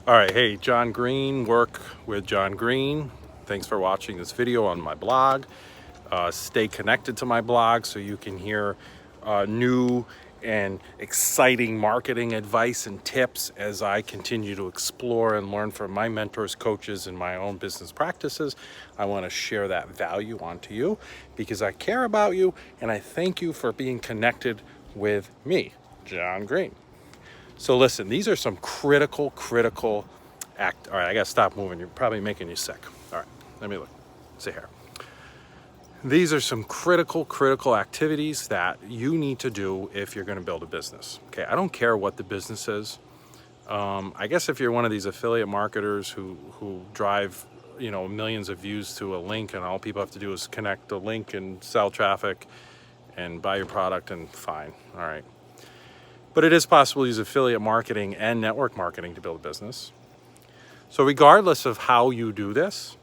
All right, hey, John Green, work with John Green. Thanks for watching this video on my blog. Stay connected to my blog so you can hear new and exciting marketing advice and tips as I continue to explore and learn from my mentors, coaches, and my own business practices. I want to share that value onto you because I care about you and I thank you for being connected with me, John Green. So listen, these are some critical all right, I gotta stop moving. You're probably making you sick. All right, let me look. See here. These are some critical activities that you need to do if you're gonna build a business. Okay, I don't care what the business is. I guess if you're one of these affiliate marketers who drive, millions of views to a link and all people have to do is connect the link and sell traffic and buy your product, and fine, all right. But it is possible to use affiliate marketing and network marketing to build a business. So regardless of how you do this,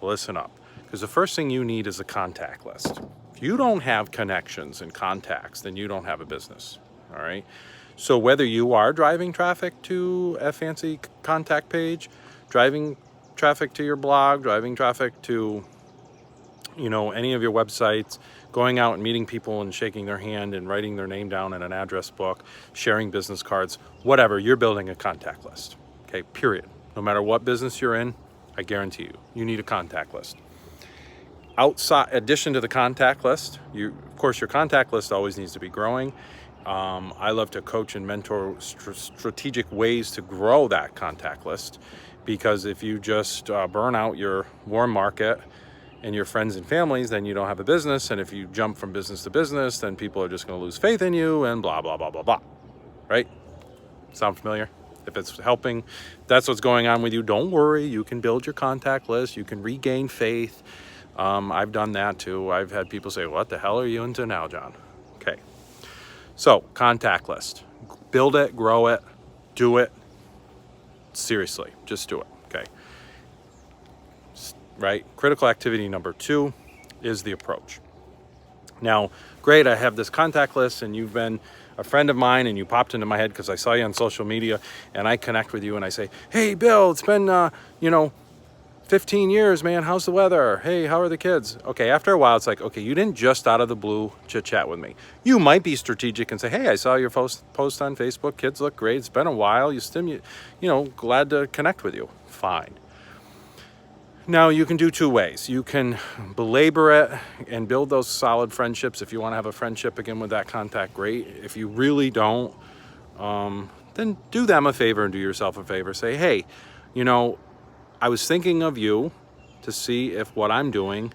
listen up, because the first thing you need is a contact list. If you don't have connections and contacts, then you don't have a business, all right? So whether you are driving traffic to a fancy contact page, driving traffic to your blog, driving traffic to any of your websites, going out and meeting people and shaking their hand and writing their name down in an address book, sharing business cards, whatever, you're building a contact list, okay, period. No matter what business you're in, I guarantee you need a contact list. Addition to the contact list, of course, your contact list always needs to be growing. I love to coach and mentor strategic ways to grow that contact list, because if you just burn out your warm market and your friends and families, then you don't have a business. And if you jump from business to business, then people are just going to lose faith in you and blah, blah, blah, blah, blah. Right? Sound familiar? If it's helping, that's what's going on with you. Don't worry. You can build your contact list. You can regain faith. I've done that too. I've had people say, what the hell are you into now, John? Okay. So contact list, build it, grow it, do it. Seriously, just do it. Okay. Right? Critical activity number 2 is the approach. Now, great, I have this contact list and you've been a friend of mine and you popped into my head because I saw you on social media, and I connect with you and I say, hey, Bill, it's been, 15 years, man. How's the weather? Hey, how are the kids? Okay, after a while, it's like, okay, you didn't just out of the blue chit chat with me. You might be strategic and say, hey, I saw your post on Facebook. Kids look great. It's been a while. Glad to connect with you. Fine. Now, you can do 2 ways. You can belabor it and build those solid friendships. If you want to have a friendship again with that contact, great. If you really don't, then do them a favor and do yourself a favor. Say, hey, I was thinking of you to see if what I'm doing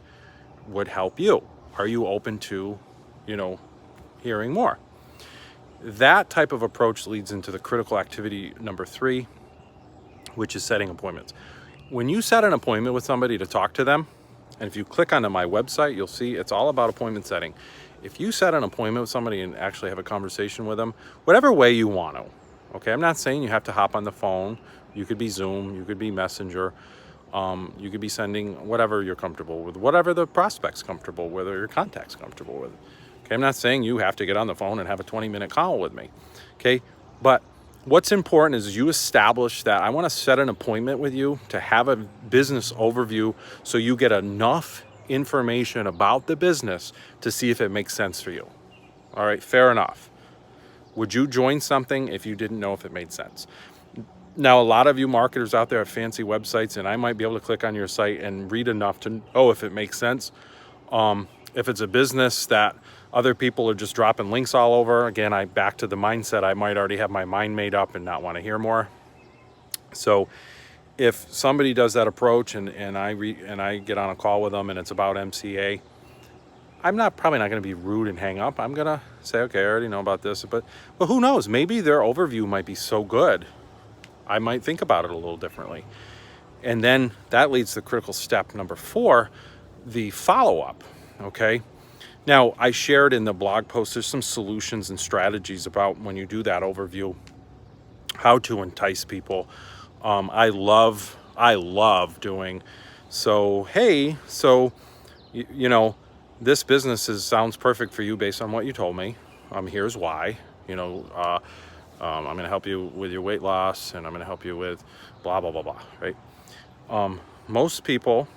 would help you. Are you open to, hearing more? That type of approach leads into the critical activity number 3, which is setting appointments. When you set an appointment with somebody to talk to them, and if you click onto my website, you'll see it's all about appointment setting. If you set an appointment with somebody and actually have a conversation with them, whatever way you want to, okay? I'm not saying you have to hop on the phone. You could be Zoom, you could be Messenger, you could be sending whatever you're comfortable with, whatever the prospect's comfortable with or your contact's comfortable with. Okay, I'm not saying you have to get on the phone and have a 20-minute call with me, okay? But what's important is you establish that I want to set an appointment with you to have a business overview so you get enough information about the business to see if it makes sense for you. All right, fair enough. Would you join something if you didn't know if it made sense? Now, a lot of you marketers out there have fancy websites, and I might be able to click on your site and read enough to know if it makes sense. If it's a business that other people are just dropping links all over, again, back to the mindset, I might already have my mind made up and not want to hear more. So if somebody does that approach and I get on a call with them and it's about MCA, I'm probably not going to be rude and hang up. I'm going to say, okay, I already know about this, but who knows? Maybe their overview might be so good, I might think about it a little differently. And then that leads to critical step number 4, the follow-up, okay? Now, I shared in the blog post, there's some solutions and strategies about when you do that overview, how to entice people. I love doing, so, hey, this business sounds perfect for you based on what you told me. Here's why, I'm going to help you with your weight loss, and I'm going to help you with blah, blah, blah, blah, right? Most people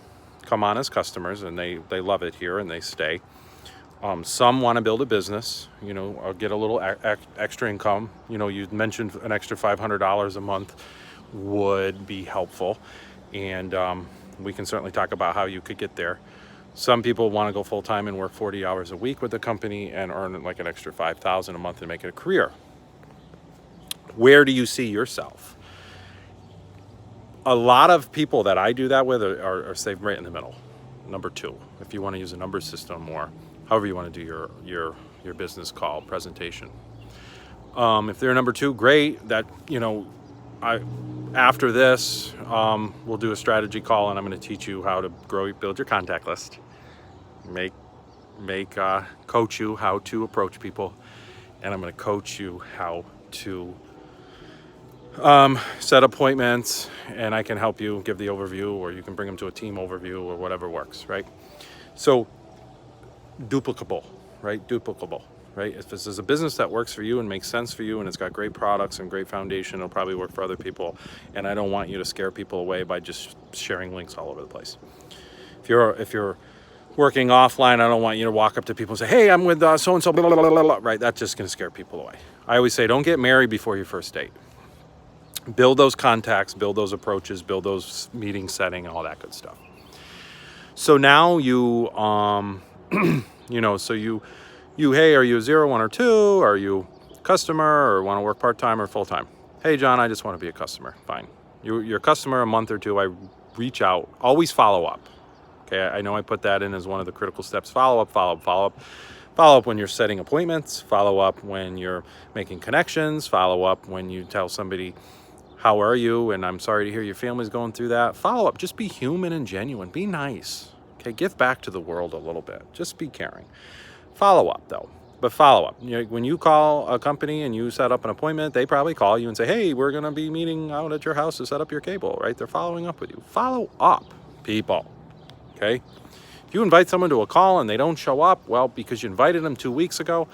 come on as customers, and they love it here, and they stay. Some want to build a business, or get a little extra income. You mentioned an extra $500 a month would be helpful. And we can certainly talk about how you could get there. Some people want to go full time and work 40 hours a week with the company and earn like an extra $5,000 a month and make it a career. Where do you see yourself? A lot of people that I do that with are saved right in the middle. Number 2, if you want to use a number system, or however you want to do your business call presentation. If they're number 2, great. That, after this, we'll do a strategy call, and I'm going to teach you how to build your contact list, coach you how to approach people, and I'm going to coach you how to set appointments, and I can help you give the overview, or you can bring them to a team overview, or whatever works, right? So duplicable, right? If this is a business that works for you and makes sense for you, and it's got great products and great foundation, it'll probably work for other people. And I don't want you to scare people away by just sharing links all over the place. If you're working offline, I don't want you to walk up to people and say, hey, I'm with so-and-so, blah, blah, blah, blah, blah, right? That's just going to scare people away. I always say, don't get married before your first date. Build those contacts, build those approaches, build those meeting setting, all that good stuff. So now you, hey, are you a 0, 1, or 2? Are you a customer, or want to work part-time or full-time? Hey, John, I just want to be a customer. Fine. You're a customer a month or 2. I reach out. Always follow up. Okay, I know I put that in as one of the critical steps. Follow up. Follow up when you're setting appointments. Follow up when you're making connections. Follow up when you tell somebody, how are you? And I'm sorry to hear your family's going through that. Follow up. Just be human and genuine. Be nice. Okay, give back to the world a little bit. Just be caring. Follow up, though. But follow up. When you call a company and you set up an appointment, they probably call you and say, hey, we're going to be meeting out at your house to set up your cable, right? They're following up with you. Follow up, people. Okay? If you invite someone to a call and they don't show up, well, because you invited them 2 weeks ago,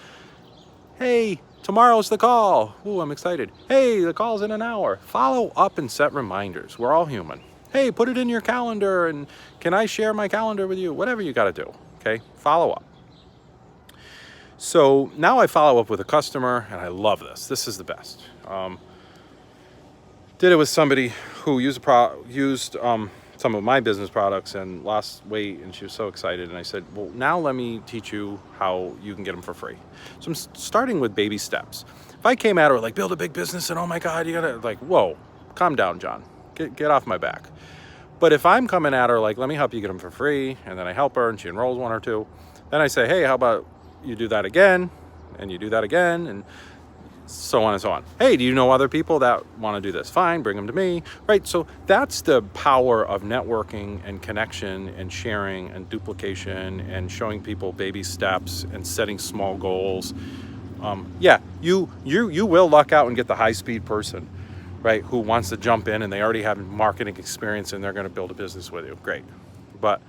hey, tomorrow's the call. Ooh, I'm excited. Hey, the call's in an hour. Follow up and set reminders. We're all human. Hey, put it in your calendar, and can I share my calendar with you? Whatever you got to do, okay? Follow up. So now I follow up with a customer, and I love this. This is the best. Did it with somebody who used some of my business products and lost weight, and she was so excited. And I said, well, now let me teach you how you can get them for free. So I'm starting with baby steps. If I came at her like, build a big business, and oh my God, you gotta, like, whoa, calm down, John. Get off my back. But if I'm coming at her like, let me help you get them for free, and then I help her and she enrolls 1 or 2, then I say, hey, how about you do that again, and you do that again, and so on and so on. Hey, do you know other people that want to do this? Fine, bring them to me, right? So that's the power of networking and connection and sharing and duplication and showing people baby steps and setting small goals. You will luck out and get the high-speed person, right, who wants to jump in and they already have marketing experience and they're going to build a business with you. Great. But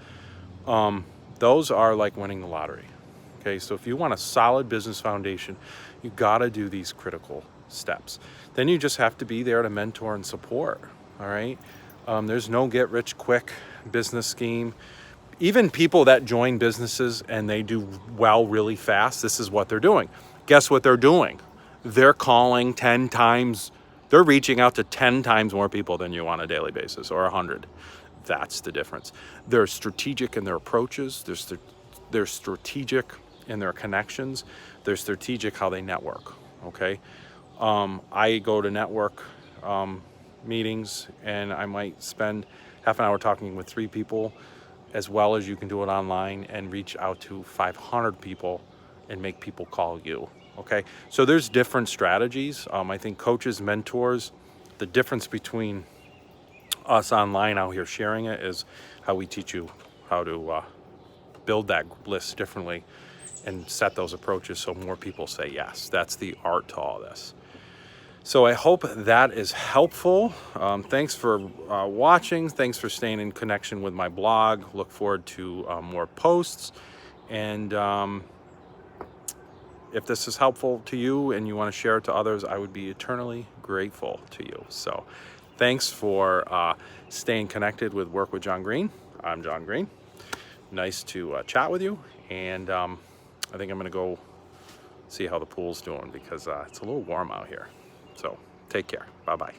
those are like winning the lottery. Okay, so if you want a solid business foundation, you got to do these critical steps. Then you just have to be there to mentor and support, all right? There's no get-rich-quick business scheme. Even people that join businesses and they do well really fast, this is what they're doing. Guess what they're doing? They're calling 10 times, they're reaching out to 10 times more people than you on a daily basis, or 100. That's the difference. They're strategic in their approaches. They're strategic in their connections. They're strategic how they network, okay? I go to network meetings and I might spend half an hour talking with 3 people, as well as you can do it online and reach out to 500 people and make people call you, okay? So there's different strategies. I think coaches, mentors, the difference between us online out here sharing it is how we teach you how to build that list differently and set those approaches so more people say yes. That's the art to all this. So I hope that is helpful. Thanks for watching. Thanks for staying in connection with my blog. Look forward to more posts. And if this is helpful to you and you want to share it to others, I would be eternally grateful to you. So thanks for staying connected with Work with John Green. I'm John Green. Nice to chat with you. And I think I'm going to go see how the pool's doing because it's a little warm out here. So take care. Bye-bye.